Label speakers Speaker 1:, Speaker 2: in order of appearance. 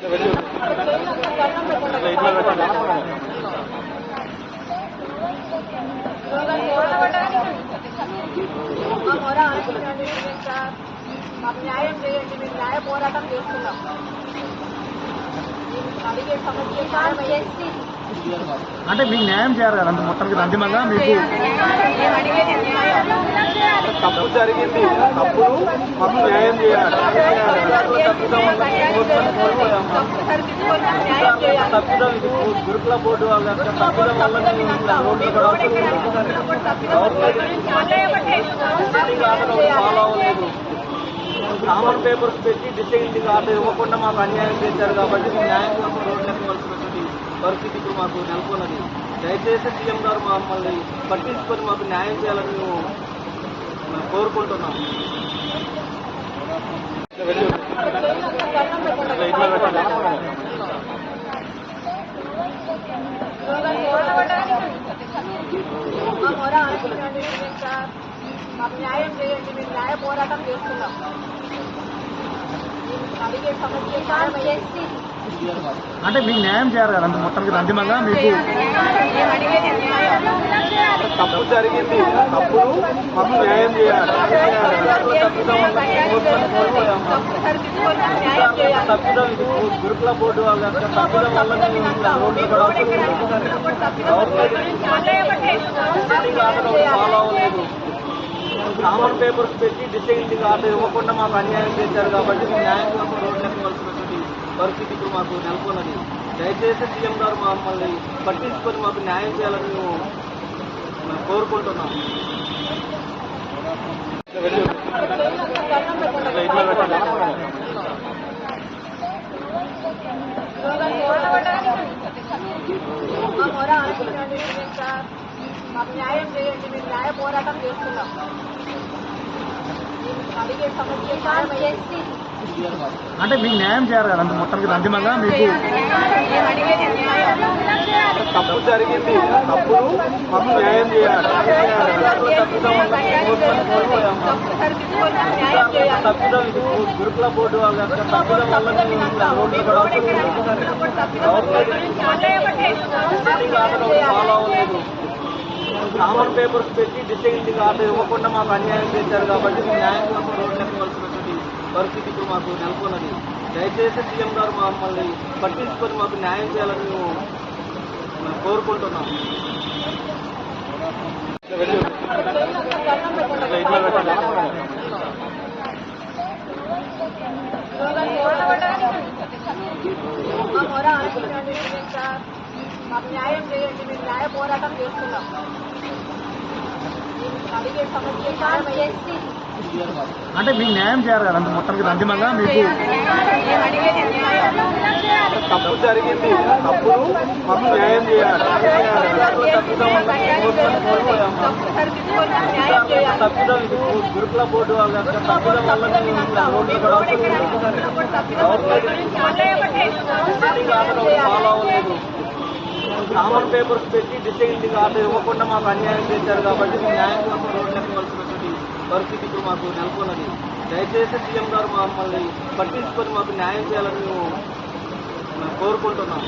Speaker 1: మాకు న్యాయం చేయండి, మేము న్యాయ పోరాటం చేస్తున్నాం. అడిగే సమస్య
Speaker 2: అంటే మీకు న్యాయం చేయాలి కదా, అంటే మొత్తానికి అంతిమంగా మీకు
Speaker 3: తప్పు జరిగింది, తప్పు మాకు న్యాయం చేయాలి. తప్పిదం గురుకుల బోర్డు వాళ్ళ తప్పిదం వల్ల ఫాలో అవ్వలేదు. కామన్ పేపర్స్ పెట్టి డిసైడింగ్ ఆర్డర్ ఇవ్వకుండా మాకు అన్యాయం చేశారు కాబట్టి మేము న్యాయం కోసం రోడ్లకు ఇవ్వాల్సినటువంటి పరిస్థితి ఇప్పుడు మాకు నెలకొన్నది. దయచేసి సీఎం గారు మమ్మల్ని పట్టించుకొని మాకు న్యాయం చేయాలని మేము కోరుకుంటున్నాం.
Speaker 1: మాకు న్యాయం చేయండి, మేము న్యాయ పోరాటం చేస్తున్నాం. అడిగే సమస్య
Speaker 2: అంటే మీకు న్యాయం చేయాలి కదా, అంటే మొత్తానికి అంతిమంగా మీకు
Speaker 3: తప్పు జరిగింది, తప్పు మాకు న్యాయం చేయాలి. తప్పిదం గురుకుల బోర్డు వాళ్ళ తప్పిదం వల్ల ఫాలో అవ్వలేదు. కామన్ పేపర్స్ పెట్టి డిసైడింగ్ ఆర్డర్ ఇవ్వకుండా మాకు అన్యాయం చేశారు కాబట్టి మేము న్యాయం కోసం రోడ్లకు ఇవ్వాల్సినటువంటి పరిస్థితి ఇప్పుడు మాకు నెలకొన్నది. దయచేసి సీఎం గారు మమ్మల్ని పట్టించుకొని మాకు న్యాయం చేయాలని మేము కోరుకుంటున్నాం.
Speaker 1: మాకు న్యాయం చేయండి, మేము న్యాయ పోరాటం చేస్తున్నాం. అడిగే సమస్య
Speaker 2: అంటే మీకు న్యాయం చేయాలి కదా, అంటే మొత్తానికి అంతిమంగా మీకు
Speaker 3: తప్పు జరిగింది, తప్పు మాకు న్యాయం చేయాలి. తప్పిదం గురుకుల బోర్డు వాళ్ళ తప్పిదం వల్ల ఫాలో అవ్వలేదు. కామన్ పేపర్స్ పెట్టి డిసైడింగ్ ఆర్డర్ ఇవ్వకుండా మాకు అన్యాయం చేశారు కాబట్టి మేము న్యాయం కోసం రోడ్లకు ఇవ్వాల్సినటువంటి పరిస్థితి ఇప్పుడు మాకు నెలకొన్నది. దయచేసి సీఎం గారు మమ్మల్ని పట్టించుకొని మాకు న్యాయం చేయాలని మేము కోరుకుంటున్నాం.
Speaker 1: మాకు న్యాయం చేయండి, మేము న్యాయ పోరాటం చేస్తున్నాం. అడిగే సమస్య
Speaker 2: అంటే మీకు న్యాయం చేయాలి కదా, అంటే మొత్తానికి అంతిమంగా మీకు
Speaker 3: తప్పు జరిగింది, తప్పు మాకు న్యాయం చేయాలి. తప్పిదం గురుకుల బోర్డు వాళ్ళ తప్పిదం వల్ల ఫాలో అవ్వలేదు. కామన్ పేపర్స్ పెట్టి డిసైడింగ్ ఆర్డర్ ఇవ్వకుండా మాకు అన్యాయం చేశారు కాబట్టి మేము న్యాయం కోసం రోడ్లకు ఇవ్వాల్సినటువంటి పరిస్థితి ఇప్పుడు మాకు నెలకొన్నది. దయచేసి సీఎం గారు మమ్మల్ని పట్టించుకొని మాకు న్యాయం చేయాలని మేము కోరుకుంటున్నాం.